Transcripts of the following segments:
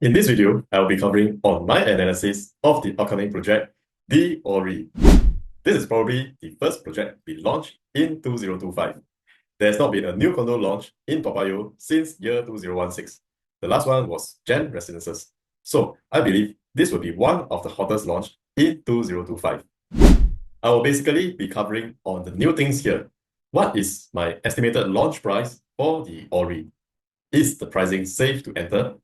In this video, I will be covering on my analysis of the upcoming project, the Orie. This is probably the first project we launched in 2025. There's not been a new condo launch in Toa Payoh since year 2016. The last one was Gen Residences. So I believe this will be one of the hottest launch in 2025. I will basically be covering on the new things here. What is my estimated launch price for the Orie? Is the pricing safe to enter?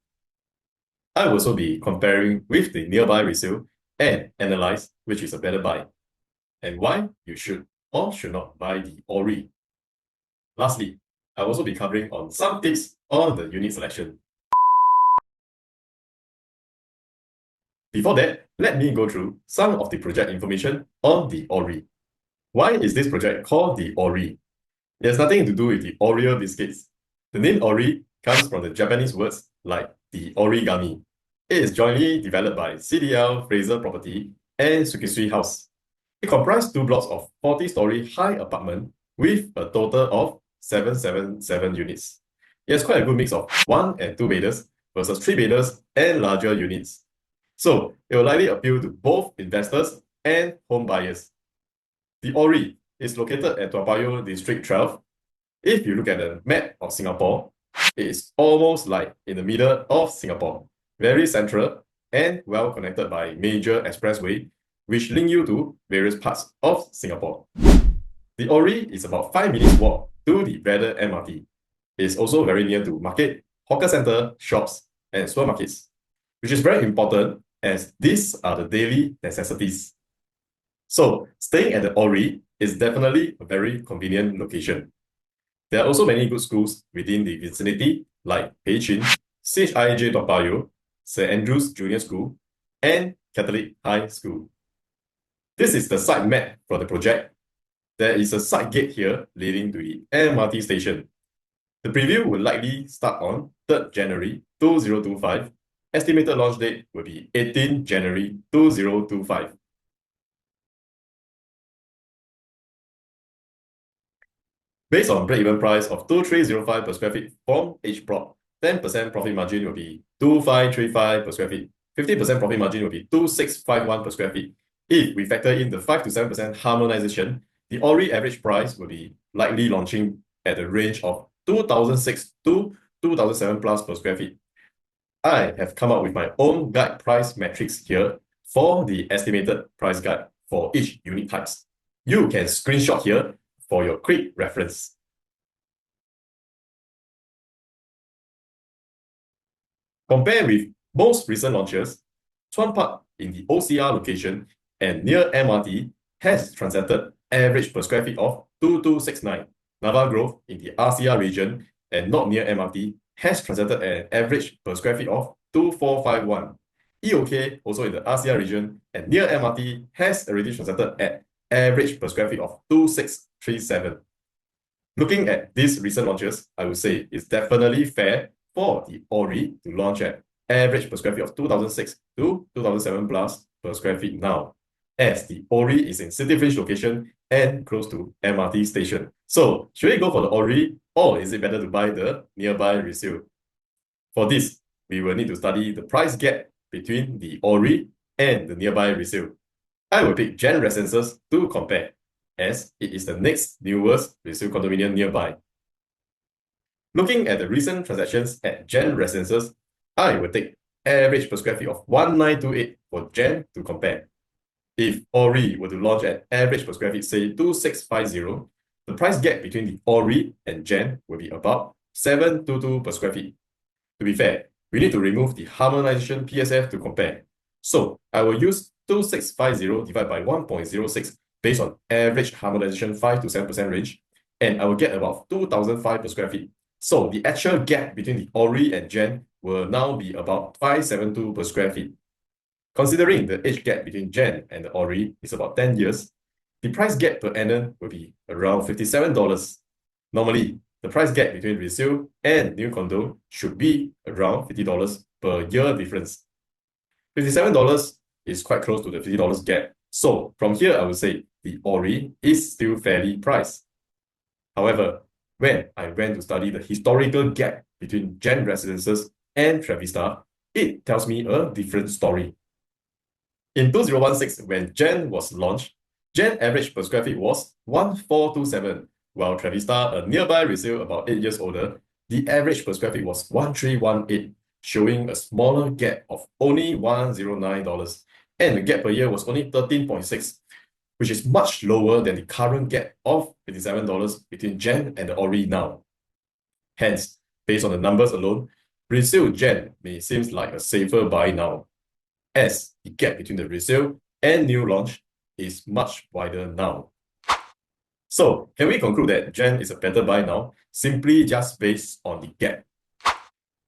I will also be comparing with the nearby resale and analyze which is a better buy and why you should or should not buy the Orie. Lastly, I will also be covering on some tips on the unit selection. Before that, let me go through some of the project information on the Orie. Why is this project called the Orie? It has nothing to do with the Oreo biscuits. The name Orie comes from the Japanese words like the origami. It is jointly developed by CDL, Fraser Property, and Sukisui House. It comprises 2 blocks of 40-story high apartment with a total of 777 units. It has quite a good mix of 1 and 2 bedders versus 3 bedders and larger units. So it will likely appeal to both investors and home buyers. The Orie is located at Toa Payoh District 12. If you look at the map of Singapore, it is almost like in the middle of Singapore. Very central and well connected by major expressway, which link you to various parts of Singapore. The Orie is about 5 minutes walk to the Braddell MRT. It is also very near to market, hawker center, shops, and supermarkets, which is very important as these are the daily necessities. So staying at the Orie is definitely a very convenient location. There are also many good schools within the vicinity like Pei Chin, CHIJ Toa Payoh, St. Andrew's Junior School, and Catholic High School. This is the site map for the project. There is a side gate here leading to the MRT station. The preview will likely start on 3rd January 2025. Estimated launch date will be 18 January 2025. Based on break-even price of 2305 per square feet from each block, 10% profit margin will be 2535 per square feet. 50% profit margin will be 2651 per square feet. If we factor in the 5 to 7% harmonization, the Orie average price will be likely launching at a range of 2006 to 2007 plus per square feet. I have come up with my own guide price metrics here for the estimated price guide for each unit types. You can screenshot here for your quick reference. Compared with most recent launches, Chuan Park in the OCR location and near MRT has transacted average per square feet of 2269. Nava Grove in the RCR region and not near MRT has transacted an average per square feet of 2451. EOK, also in the RCR region and near MRT, has already transacted at average per square feet of 2637. Looking at these recent launches, I would say it's definitely fair for the Orie to launch at average per square feet of 2006 to 2007 plus per square feet now, as the Orie is in City Fringe location and close to MRT station. So should we go for the Orie or is it better to buy the nearby resale? For this, we will need to study the price gap between the Orie and the nearby resale. I will pick Gen Residences to compare, as it is the next newest resale condominium nearby. Looking at the recent transactions at Gen Residences, I will take average per square feet of 1928 for Gen to compare. If Orie were to launch at average per square feet, say 2650, the price gap between the Orie and Gen will be about 722 per square feet. To be fair, we need to remove the harmonization PSF to compare. So I will use 2650 divided by 1.06 based on average harmonization 5 to 7% range, and I will get about 2005 per square feet. So the actual gap between the Orie and Gen will now be about 572 per square feet. Considering the age gap between Gen and the Orie is about 10 years, the price gap per annum will be around $57. Normally, the price gap between resale and new condo should be around $50 per year difference. $57 is quite close to the $50 gap. So from here, I would say the Orie is still fairly priced. However, when I went to study the historical gap between Gen Residences and Travista, it tells me a different story. In 2016, when Gen was launched, Gen average per square feet was 1427, while Travista, a nearby resale about 8 years older, the average per square feet was 1318, showing a smaller gap of only $109, and the gap per year was only 13.6, which is much lower than the current gap of $57 between Gen and the Orie now. Hence, based on the numbers alone, resale Gen may seem like a safer buy now, as the gap between the resale and new launch is much wider now. So, can we conclude that Gen is a better buy now, simply just based on the gap?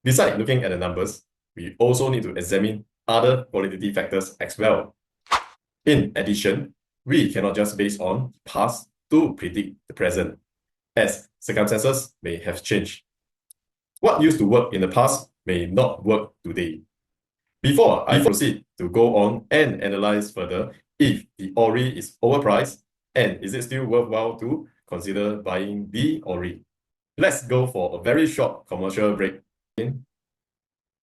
Besides looking at the numbers, we also need to examine other qualitative factors as well. In addition, we cannot just base on the past to predict the present, as circumstances may have changed. What used to work in the past may not work today. Before I proceed to go on and analyze further if the Orie is overpriced and is it still worthwhile to consider buying the Orie, let's go for a very short commercial break.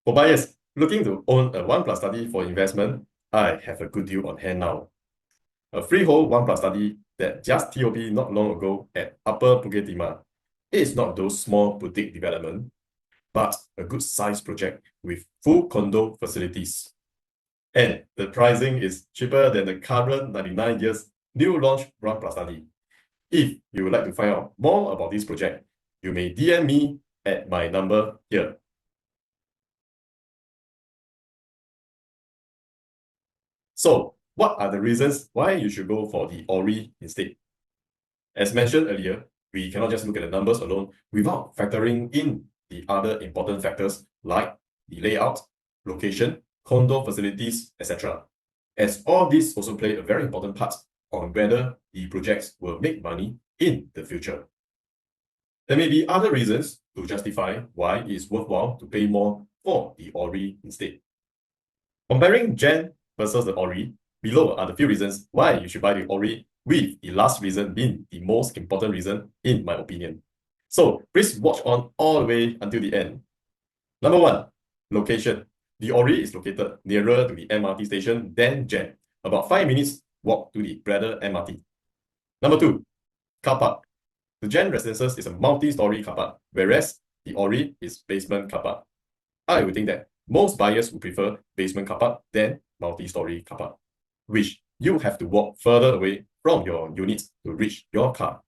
For buyers looking to own a 1+ study for investment, I have a good deal on hand now. A freehold 1+ study that just TOP not long ago at Upper Bukit Timah. It is not those small boutique development, but a good size project with full condo facilities. And the pricing is cheaper than the current 99 years new launch 1+ study. If you would like to find out more about this project, you may DM me at my number here. So, what are the reasons why you should go for the Orie instead? As mentioned earlier, we cannot just look at the numbers alone without factoring in the other important factors like the layout, location, condo facilities, etc. As all these also play a very important part on whether the projects will make money in the future. There may be other reasons to justify why it is worthwhile to pay more for the Orie instead. Comparing Gen versus the Orie, below are the few reasons why you should buy the Orie, with the last reason being the most important reason in my opinion. So please watch on all the way until the end. Number 1, location. The Orie is located nearer to the MRT station than Gen, about 5 minutes walk to the Bladder MRT. Number 2, car park. The Gen residences is a multi-story car park, whereas the Orie is basement car park. I would think that most buyers would prefer basement car park than multi-story car park, which you have to walk further away from your units to reach your car.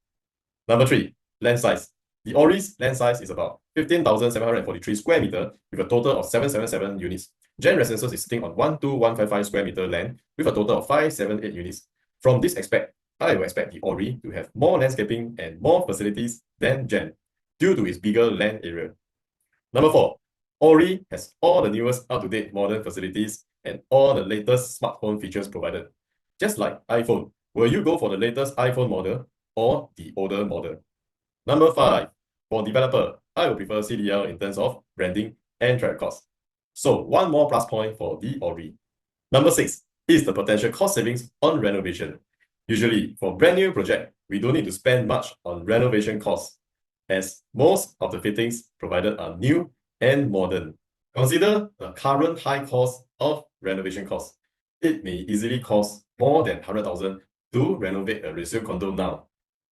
Number 3, land size. The Orie's land size is about 15,743 square meter with a total of 777 units. Gen Residences is sitting on 12,155 square meter land with a total of 578 units. From this aspect, I will expect the Orie to have more landscaping and more facilities than Gen due to its bigger land area. Number 4, Orie has all the newest up-to-date modern facilities and all the latest smartphone features provided. Just like iPhone, will you go for the latest iPhone model or the older model? Number 5, for developer, I will prefer CDL in terms of branding and traffic costs. So one more plus point for the Orie. Number 6 is the potential cost savings on renovation. Usually, for brand new project, we don't need to spend much on renovation costs, as most of the fittings provided are new and modern. Consider the current high cost of renovation costs. It may easily cost more than 100,000 to renovate a resale condo now.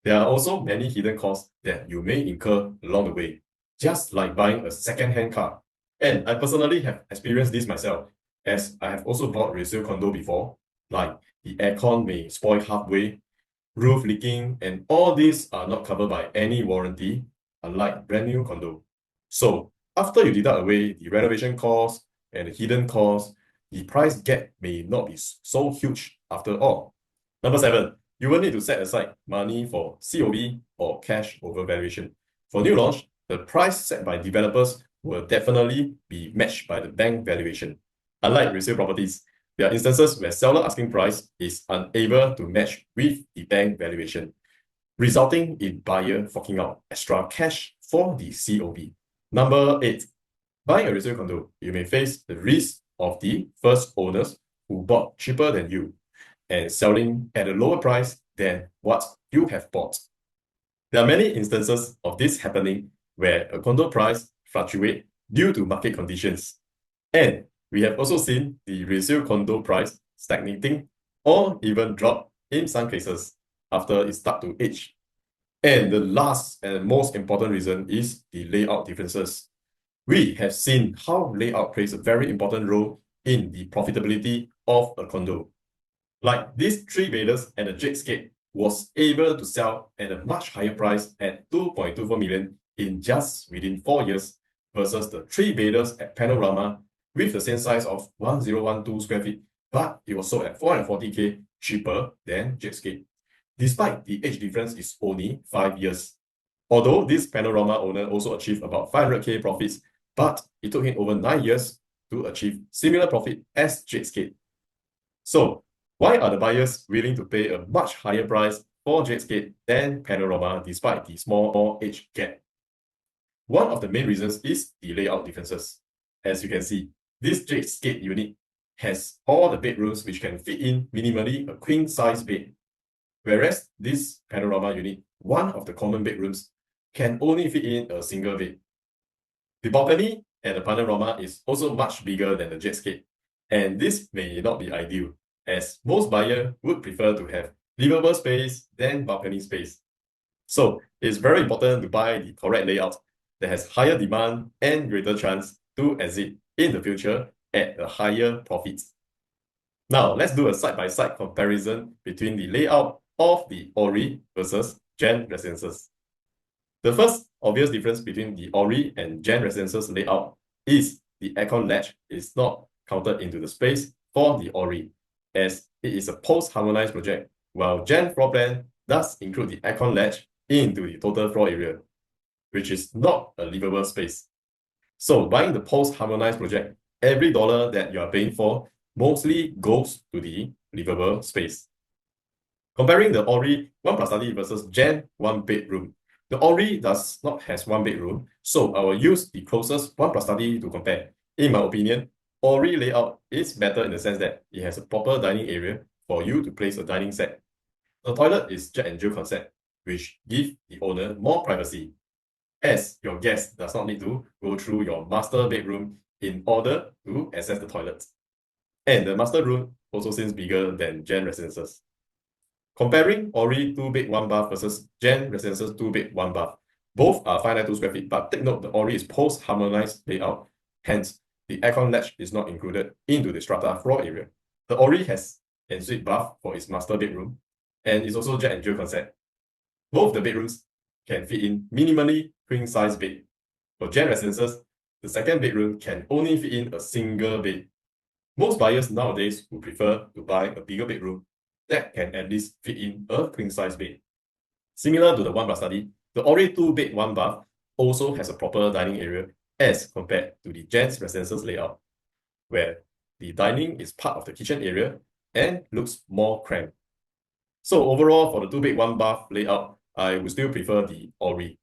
There are also many hidden costs that you may incur along the way, just like buying a second-hand car. And I personally have experienced this myself, as I have also bought resale condo before, like the aircon may spoil halfway, roof leaking, and all these are not covered by any warranty, unlike brand new condo. So after you deduct away the renovation costs and the hidden costs, the price gap may not be so huge after all. Number 7, you will need to set aside money for COV or cash over valuation. For new launch, the price set by developers will definitely be matched by the bank valuation. Unlike resale properties, there are instances where seller asking price is unable to match with the bank valuation, resulting in buyer forking out extra cash for the COV. Number 8, buying a resale condo, you may face the risk of the first owners who bought cheaper than you and selling at a lower price than what you have bought. There are many instances of this happening where a condo price fluctuates due to market conditions, and we have also seen the resale condo price stagnating or even drop in some cases after it starts to age. And the last and most important reason is the layout differences. We have seen how layout plays a very important role in the profitability of a condo. Like these 3-bedders and the Jadescape was able to sell at a much higher price at 2.24 million in just within 4 years versus the 3-bedders at Panorama with the same size of 1012 square feet, but it was sold at 440k cheaper than Jadescape, despite the age difference is only 5 years. Although this Panorama owner also achieved about 500k profits, but it took him over 9 years to achieve similar profit as Jadescape. So, why are the buyers willing to pay a much higher price for Jadescape than Panorama despite the small age gap? One of the main reasons is the layout differences. As you can see, this Jadescape unit has all the bedrooms which can fit in minimally a queen size bed, whereas this Panorama unit, one of the common bedrooms, can only fit in a single bed. The balcony at the Panorama is also much bigger than the Jadescape, and this may not be ideal, as most buyers would prefer to have livable space than balcony space. So it's very important to buy the correct layout that has higher demand and greater chance to exit in the future at a higher profit. Now let's do a side-by-side comparison between the layout of the Orie versus Gen residences. The first obvious difference between the Orie and Gen residences layout is the aircon latch is not counted into the space for the Orie, as it is a post-harmonized project, while Gen floor plan does include the aircon latch into the total floor area, which is not a livable space. So buying the post-harmonized project, every dollar that you are paying for mostly goes to the livable space. Comparing the Orie 1+ study versus Gen 1 bedroom, the Orie does not have 1 bedroom, so I will use the closest 1+ study to compare. In my opinion, Orie layout is better in the sense that it has a proper dining area for you to place a dining set. The toilet is Jack and Jill concept, which gives the owner more privacy, as your guest does not need to go through your master bedroom in order to access the toilet. And the master room also seems bigger than Gen residences. Comparing Orie 2-bed 1-bath versus Gen residences 2-bed 1-bath, both are 592 square feet, but take note the Orie is post-harmonized layout, hence the aircon latch is not included into the strata floor area. The Orie has an ensuite bath for its master bedroom, and is also Jack and Jill concept. Both the bedrooms can fit in minimally queen size bed. For Gen residences, the second bedroom can only fit in a single bed. Most buyers nowadays would prefer to buy a bigger bedroom that can at least fit in a queen size bed. Similar to the 1+ study, the Orie 2-bed 1-bath also has a proper dining area as compared to the Gen residences layout, where the dining is part of the kitchen area and looks more cramped. So overall, for the 2-bed 1-bath layout, I would still prefer the Orie.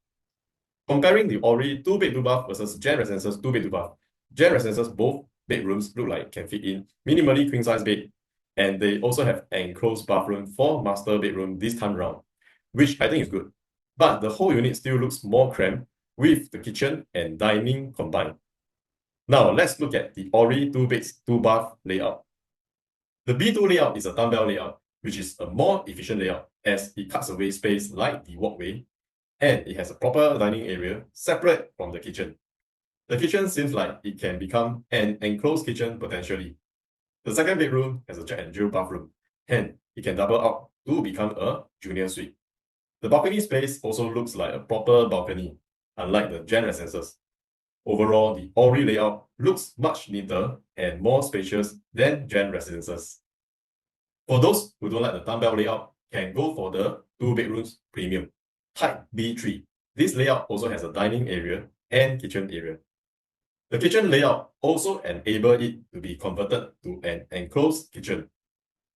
Comparing the Orie 2-bed 2-bath versus Gen residences 2-bed 2-bath, Gen residences both bedrooms look like can fit in minimally queen size bed, and they also have enclosed bathroom for master bedroom this time round, which I think is good. But the whole unit still looks more cramped with the kitchen and dining combined. Now let's look at the Orie 2-bed 2-bath layout. The B2 layout is a dumbbell layout, which is a more efficient layout as it cuts away space like the walkway, and it has a proper dining area separate from the kitchen. The kitchen seems like it can become an enclosed kitchen potentially. The second bedroom has a Jack and Jill bathroom, and it can double up to become a junior suite. The balcony space also looks like a proper balcony, unlike the Gen residences. Overall, the Orie layout looks much neater and more spacious than Gen residences. For those who don't like the dumbbell layout, can go for the 2 bedrooms premium, type B3. This layout also has a dining area and kitchen area. The kitchen layout also enables it to be converted to an enclosed kitchen,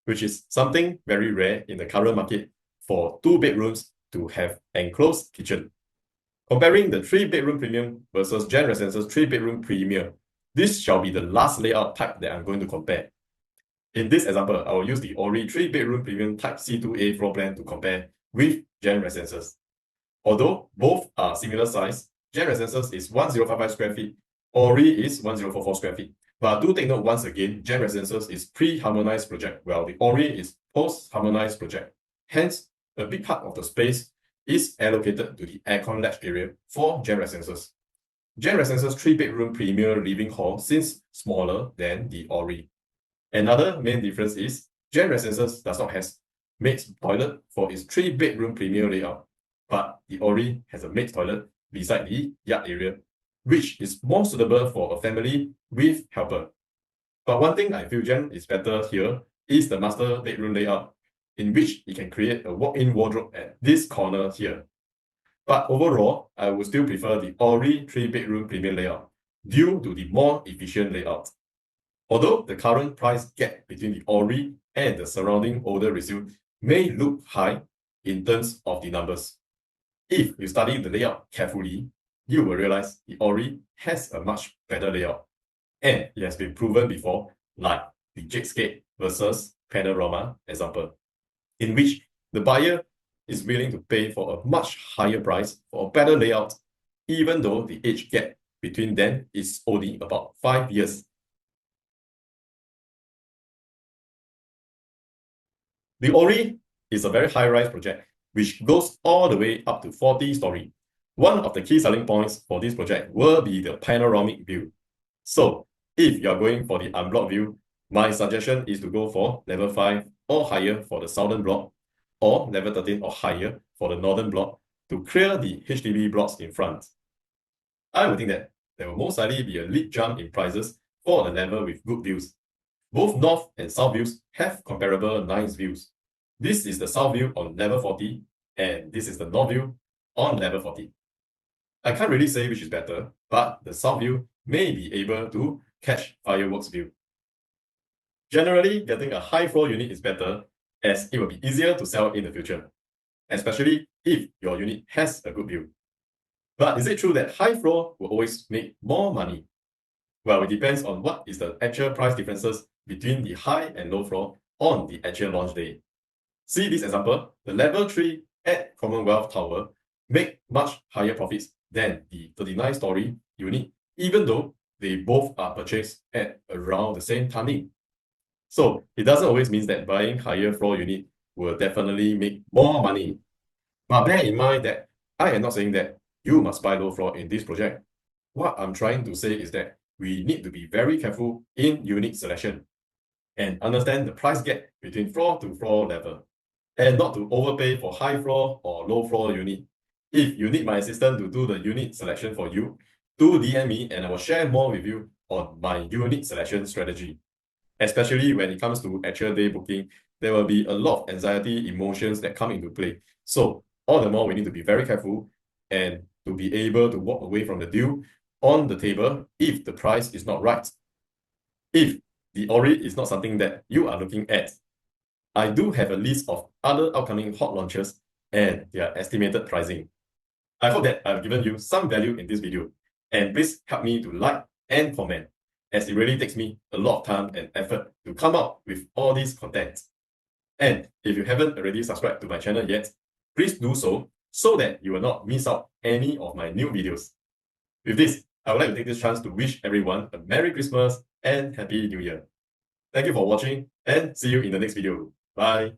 which is something very rare in the current market for 2 bedrooms to have enclosed kitchen. Comparing the 3-bedroom premium versus Gen residences 3-bedroom premium, this shall be the last layout type that I'm going to compare. In this example, I will use the Orie 3-bedroom premium type C2A floor plan to compare with Gen residences. Although both are similar size, Gen residences is 1055 square feet, Orie is 1044 square feet. But do take note once again, Gen Residences is pre-harmonized project, while the Orie is post-harmonized project. Hence, a big part of the space is allocated to the aircon latch area for Gen Residences. Gen Residences 3-bedroom premier living hall seems smaller than the Orie. Another main difference is Gen Residences does not have maid's toilet for its 3-bedroom premier layout, but the Orie has a maid's toilet beside the yard area, which is more suitable for a family with helper. But one thing I feel Gen is better here is the master bedroom layout, in which it can create a walk-in wardrobe at this corner here. But overall, I would still prefer the Orie 3-bedroom premier layout due to the more efficient layout. Although the current price gap between the Orie and the surrounding older resale may look high in terms of the numbers, if you study the layout carefully, you will realize the Orie has a much better layout. And it has been proven before, like the Jakescape versus Panorama example, in which the buyer is willing to pay for a much higher price for a better layout, even though the age gap between them is only about 5 years. The Orie is a very high-rise project which goes all the way up to 40-story. One of the key selling points for this project will be the panoramic view. So, if you are going for the unblocked view, my suggestion is to go for level 5 or higher for the southern block, or level 13 or higher for the northern block to clear the HDB blocks in front. I would think that there will most likely be a leap jump in prices for the level with good views. Both north and south views have comparable nice views. This is the south view on level 40, and this is the north view on level 40. I can't really say which is better, but the south view may be able to catch fireworks view. Generally, getting a high floor unit is better, as it will be easier to sell in the future, especially if your unit has a good view. But is it true that high floor will always make more money? Well, it depends on what is the actual price differences between the high and low floor on the actual launch day. See this example, the level 3 at Commonwealth Tower make much higher profits than the 39-story unit, even though they both are purchased at around the same timing. So it doesn't always mean that buying higher floor unit will definitely make more money. But bear in mind that I am not saying that you must buy low floor in this project. What I'm trying to say is that we need to be very careful in unit selection and understand the price gap between floor to floor level, and not to overpay for high floor or low floor unit. If you need my assistant to do the unit selection for you, do DM me and I will share more with you on my unit selection strategy. Especially when it comes to actual day booking, there will be a lot of anxiety, emotions that come into play. So all the more we need to be very careful and to be able to walk away from the deal on the table if the price is not right. If the Orie is not something that you are looking at, I do have a list of other upcoming hot launches and their estimated pricing. I hope that I've given you some value in this video, and please help me to like and comment, as it really takes me a lot of time and effort to come up with all these contents. And if you haven't already subscribed to my channel yet, please do so that you will not miss out any of my new videos. With this, I would like to take this chance to wish everyone a Merry Christmas and Happy New Year. Thank you for watching, and see you in the next video. Bye.